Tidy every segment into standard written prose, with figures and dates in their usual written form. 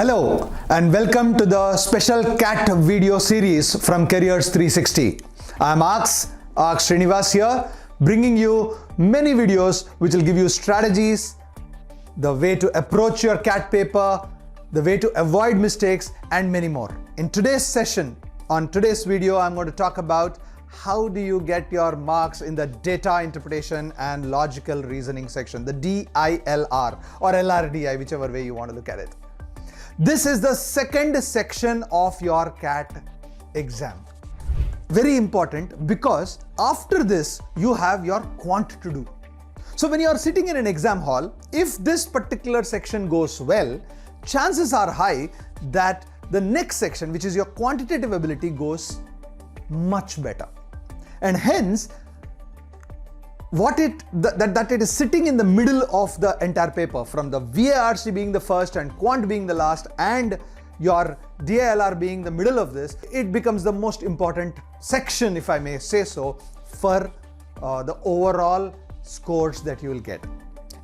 Hello and welcome to the special CAT video series from Careers 360. I am ARKS Srinivas here, bringing you many videos which will give you strategies, the way to approach your CAT paper, the way to avoid mistakes and many more. In today's session, on today's video, I'm going to talk about how do you get your marks in the data interpretation and logical reasoning section, the DILR or LRDI, whichever way you want to look at it. This is the second section of your CAT exam. Very important because after this you have your quant to do. So when you are sitting in an exam hall, if this particular section goes well, chances are high that the next section, which is your quantitative ability, goes much better. And hence, that it is sitting in the middle of the entire paper, from the VARC being the first and quant being the last and your DILR being the middle of this, it becomes the most important section, if I may say so, for the overall scores that you will get.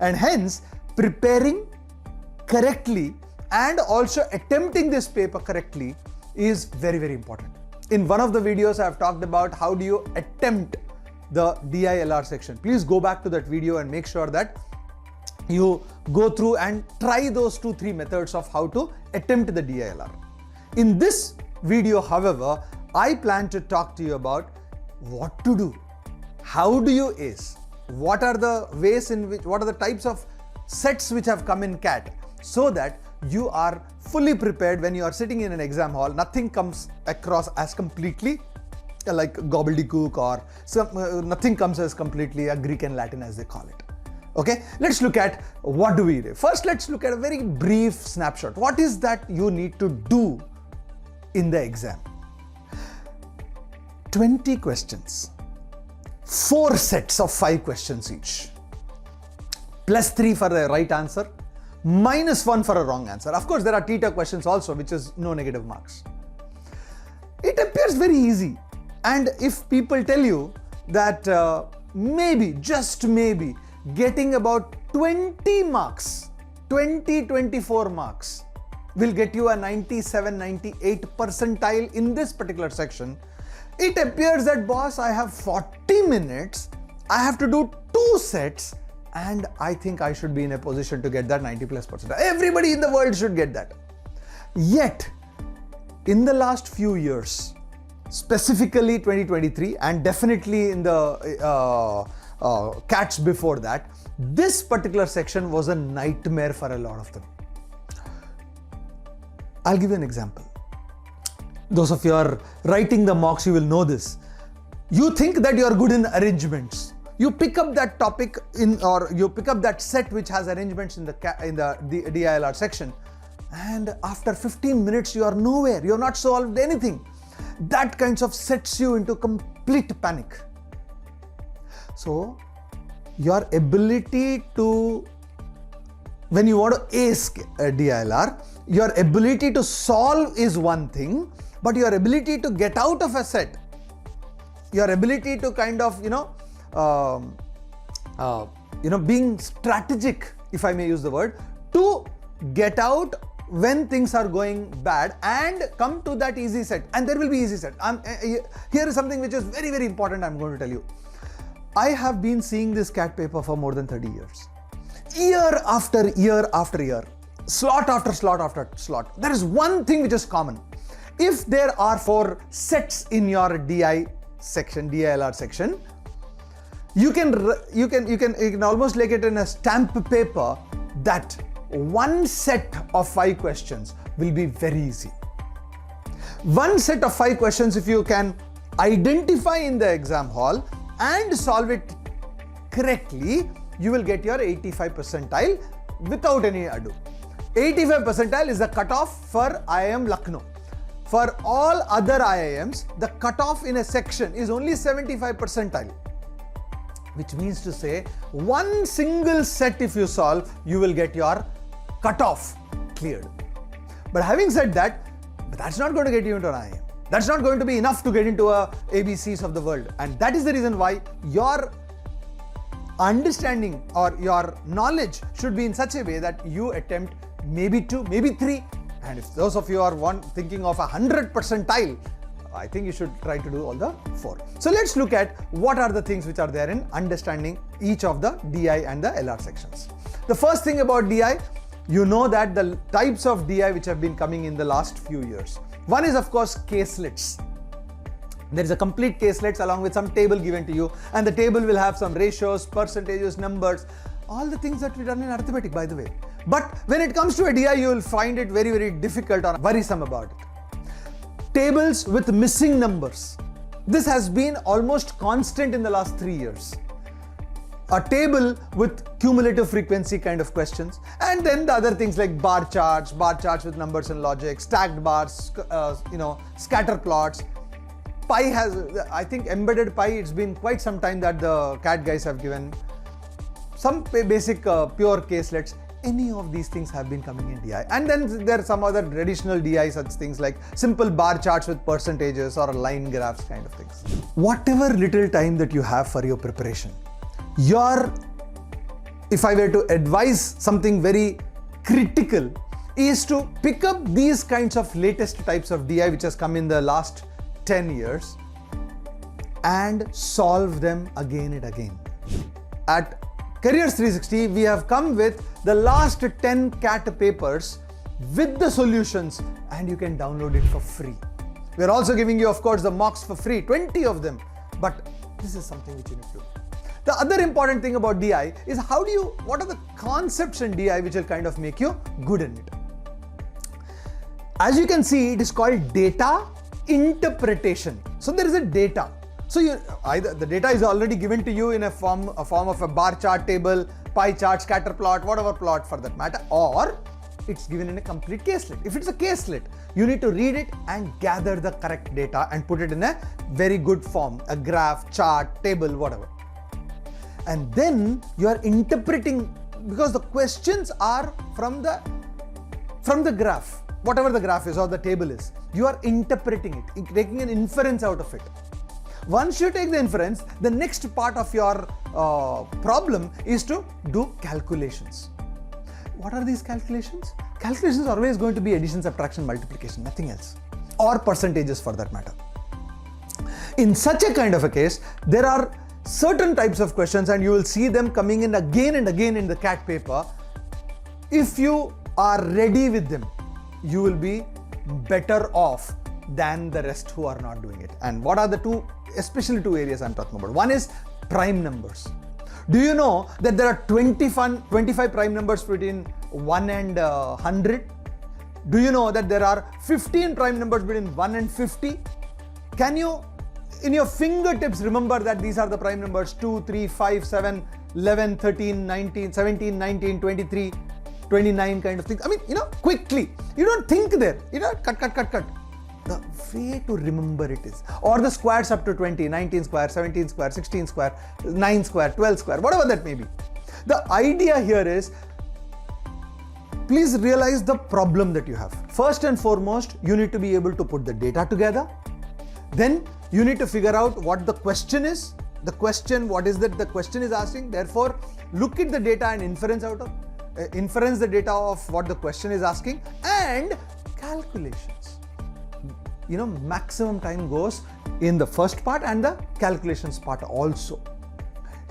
And hence, preparing correctly and also attempting this paper correctly is very, very important. In one of the videos, I have talked about how do you attempt the DILR section. Please go back to that video and make sure that you go through and try those 2-3 methods of how to attempt the DILR. In this video, however, I plan to talk to you about what to do. How do you ace? What are the ways in which, what are the types of sets which have come in CAT, so that you are fully prepared when you are sitting in an exam hall. Nothing comes across as completely like gobbledygook, or nothing comes as completely a Greek and Latin as they call it. Okay, let's look at what do we do. First, let's look at a very brief snapshot. What is that you need to do in the exam? 20 questions, 4 sets of 5 questions each, +3 for the right answer, -1 for a wrong answer. Of course, there are teeter questions also, which is no negative marks. It appears very easy. And if people tell you that maybe, just maybe, getting about 20 marks, 24 marks will get you a 97-98 percentile in this particular section, it appears that, boss, I have 40 minutes, I have to do 2 sets, and I think I should be in a position to get that 90+ percentile. Everybody in the world should get that. Yet, in the last few years, specifically 2023 and definitely in the CATs before that, this particular section was a nightmare for a lot of them. I'll give you an example. Those of you are writing the mocks, you will know this. You think that you are good in arrangements. You pick up that topic or you pick up that set which has arrangements in the DILR section, and after 15 minutes you are nowhere. You have not solved anything. That kind of sets you into complete panic. So your ability to, when you want to ace a DILR, your ability to solve is one thing, but your ability to get out of a set, your ability to kind of, being strategic, if I may use the word, to get out when things are going bad and come to that easy set. And there will be easy set. Here is something which is very, very important I'm going to tell you. I have been seeing this CAT paper for more than 30 years. Year after year after year, slot after slot after slot. There is one thing which is common. If there are 4 sets in your DILR section, you can almost like it in a stamp paper that one set of 5 questions will be very easy. One set of 5 questions, if you can identify in the exam hall and solve it correctly, you will get your 85 percentile without any ado. 85 percentile is the cutoff for IIM Lucknow. For all other IIMs, the cutoff in a section is only 75 percentile. Which means to say, one single set if you solve, you will get your cutoff cleared. But having said that, that's not going to get you into an IIM. That's not going to be enough to get into a ABCs of the world. And that is the reason why your understanding or your knowledge should be in such a way that you attempt maybe 2, maybe 3, And if those of you are thinking of 100 percentile, I think you should try to do all the 4. So let's look at what are the things which are there in understanding each of the DI and the LR sections. The first thing about DI, you know that the types of DI which have been coming in the last few years. One is of course caselets. There is a complete caselets along with some table given to you, and the table will have some ratios, percentages, numbers, all the things that we done in arithmetic, by the way. But when it comes to a DI, you will find it very, very difficult or worrisome about it. Tables with missing numbers. This has been almost constant in the last 3 years. A table with cumulative frequency kind of questions, and then the other things like bar charts with numbers and logic, stacked bars, scatter plots. Pi has, I think embedded pi, it's been quite some time that the CAT guys have given some basic pure caselets. Any of these things have been coming in DI. And then there are some other traditional DI, such things like simple bar charts with percentages or line graphs kind of things. Whatever little time that you have for your preparation, if I were to advise something very critical, is to pick up these kinds of latest types of DI which has come in the last 10 years and solve them again and again. At Careers 360, we have come with the last 10 CAT papers with the solutions, and you can download it for free. We are also giving you, of course, the mocks for free, 20 of them, but this is something which you need to do. The other important thing about DI is what are the concepts in DI which will kind of make you good in it. As you can see, it is called data interpretation. So there is a data. So either the data is already given to you in a form of a bar chart table, pie chart, scatter plot, whatever plot for that matter, or it's given in a complete caselet. If it's a caselet, you need to read it and gather the correct data and put it in a very good form, a graph, chart, table, whatever. And then you are interpreting, because the questions are from the graph, whatever the graph is or the table is. You are interpreting it, taking an inference out of it. Once you take the inference, the next part of your problem is to do calculations. What are these calculations? Calculations are always going to be addition, subtraction, multiplication, nothing else, or percentages for that matter. In such a kind of a case, there are certain types of questions, and you will see them coming in again and again in the CAT paper. If you are ready with them, you will be better off than the rest who are not doing it. And what are the especially two areas I'm talking about? One is prime numbers. Do you know that there are 25 prime numbers between 1 and 100? Do you know that there are 15 prime numbers between 1 and 50? Can you, in your fingertips, remember that these are the prime numbers 2, 3, 5, 7, 11, 13, 19, 17, 19, 23, 29 kind of things? I mean, quickly. You don't think there. Cut. The way to remember it is, or the squares up to 20, 19 square, 17 square, 16 square, 9 square, 12 square, whatever that may be. The idea here is, please realize the problem that you have. First and foremost, you need to be able to put the data together. Then you need to figure out what the question is. The question, what is that the question is asking? Therefore, look at the data and inference the data of what the question is asking, and calculations. Maximum time goes in the first part and the calculations part also.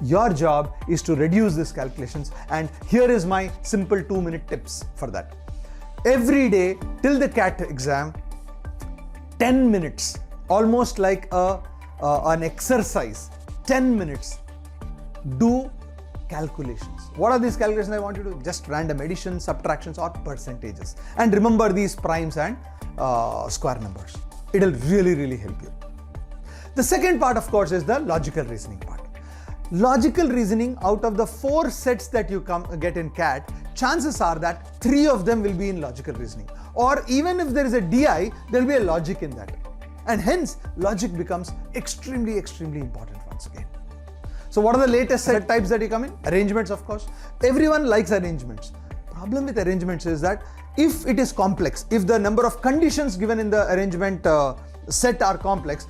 Your job is to reduce these calculations, and here is my simple 2-minute tips for that. Every day till the CAT exam, 10 minutes, almost like an exercise, 10 minutes, do calculations. What are these calculations I want you to do? Just random addition, subtractions, or percentages. And remember these primes and square numbers. It will really, really help you. The second part, of course, is the logical reasoning part. Logical reasoning, out of the 4 sets that you get in CAT, chances are that 3 of them will be in logical reasoning. Or even if there is a DI, there will be a logic in that. And hence, logic becomes extremely, extremely important once again. So what are the latest set types that you come in? Arrangements, of course. Everyone likes arrangements. Problem with arrangements is that if it is complex, if the number of conditions given in the arrangement set are complex,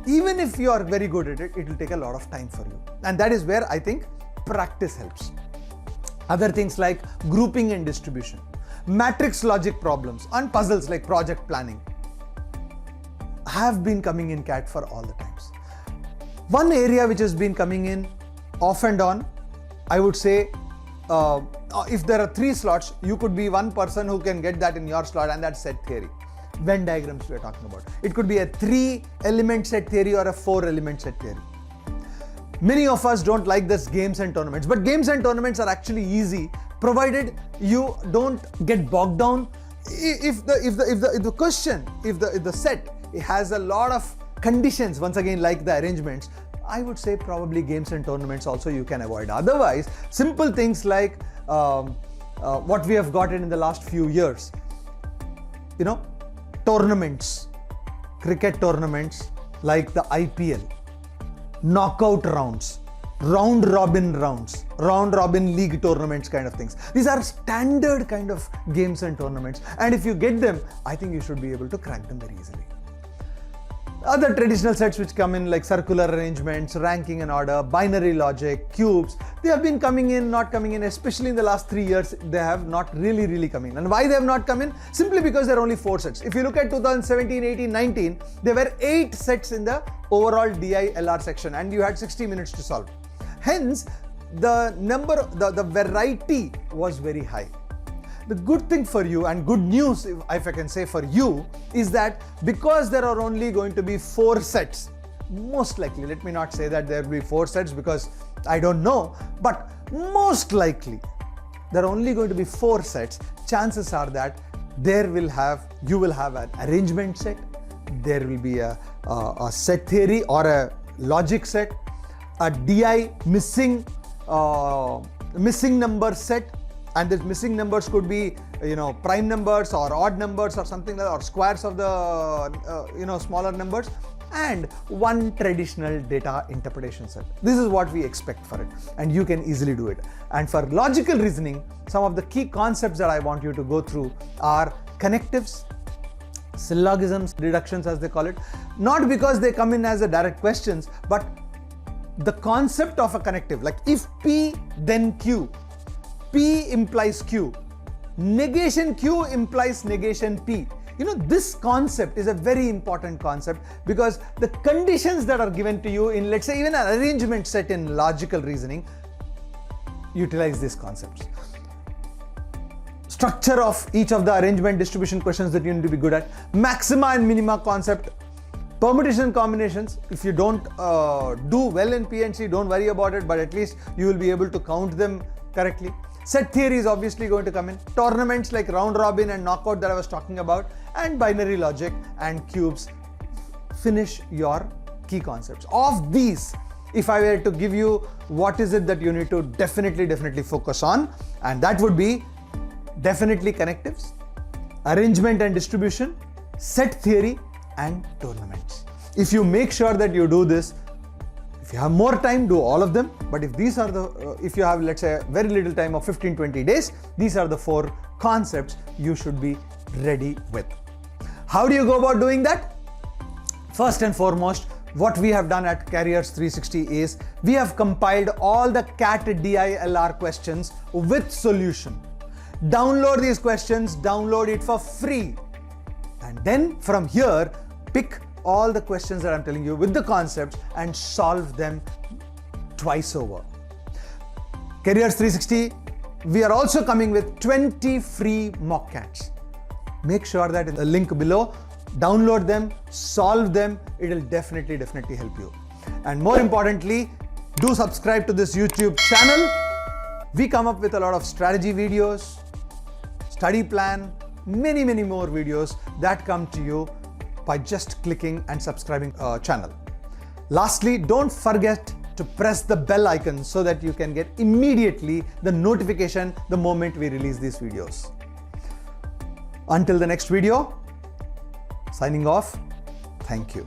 even if you are very good at it, it will take a lot of time for you. And that is where I think practice helps. Other things like grouping and distribution. matrix logic problems, and puzzles like project planning have been coming in CAT for all the times. One area which has been coming in off and on, I would say, if there are 3 slots, you could be one person who can get that in your slot, and that's set theory. Venn diagrams we are talking about. It could be a 3-element set theory or a 4-element set theory. Many of us don't like this games and tournaments, but games and tournaments are actually easy, provided you don't get bogged down. If the question, if the set has a lot of conditions, once again like the arrangements, I would say probably games and tournaments also you can avoid. Otherwise, simple things like what we have gotten in the last few years, tournaments, cricket tournaments like the IPL, knockout rounds, round robin league tournaments kind of things. These are standard kind of games and tournaments, and if you get them, I think you should be able to crack them very easily. Other traditional sets which come in like circular arrangements, ranking and order, binary logic, cubes, they have been coming in, not coming in, especially in the last 3 years, they have not really come in. And why they have not come in? Simply because there are only 4 sets. If you look at 2017, 18, 19, there were 8 sets in the overall DILR section, and you had 60 minutes to solve. Hence, the variety was very high. The good thing for you, and good news if I can say for you, is that because there are only going to be 4 sets, most likely, let me not say that there will be 4 sets because I don't know, but most likely there are only going to be 4 sets. Chances are that you will have an arrangement set, there will be a set theory or a logic set, a DI missing number set. And these missing numbers could be, prime numbers or odd numbers or something like that, or squares of the, smaller numbers, and one traditional data interpretation set. This is what we expect for it, and you can easily do it. And for logical reasoning, some of the key concepts that I want you to go through are connectives, syllogisms, deductions as they call it, not because they come in as a direct questions, but the concept of a connective, like if P then Q, P implies Q, negation Q implies negation P. This concept is a very important concept because the conditions that are given to you in, let's say, even an arrangement set in logical reasoning utilize these concepts. Structure of each of the arrangement distribution questions that you need to be good at, maxima and minima concept, permutation and combinations. If you don't do well in P&C, don't worry about it, but at least you will be able to count them correctly. Set theory is obviously going to come in. Tournaments like round robin and knockout that I was talking about, and binary logic and cubes finish your key concepts. Of these, if I were to give you what is it that you need to definitely focus on, and that would be definitely connectives, arrangement and distribution, set theory, and tournaments. If you make sure that you do this, if you have more time, do all of them. But if these are if you have, let's say, very little time of 15-20 days, these are the 4 concepts you should be ready with. How do you go about doing that? First and foremost, what we have done at Careers 360 is we have compiled all the CAT DILR questions with solution. Download these questions, download it for free. And then from here, pick all the questions that I'm telling you with the concepts and solve them twice over. Careers 360, we are also coming with 20 free mock CATs. Make sure that in the link below, download them, solve them. It will definitely help you. And more importantly, do subscribe to this YouTube channel. We come up with a lot of strategy videos, study plan, many more videos that come to you by just clicking and subscribing channel. Lastly, don't forget to press the bell icon so that you can get immediately the notification the moment we release these videos. Until the next video, signing off. Thank you.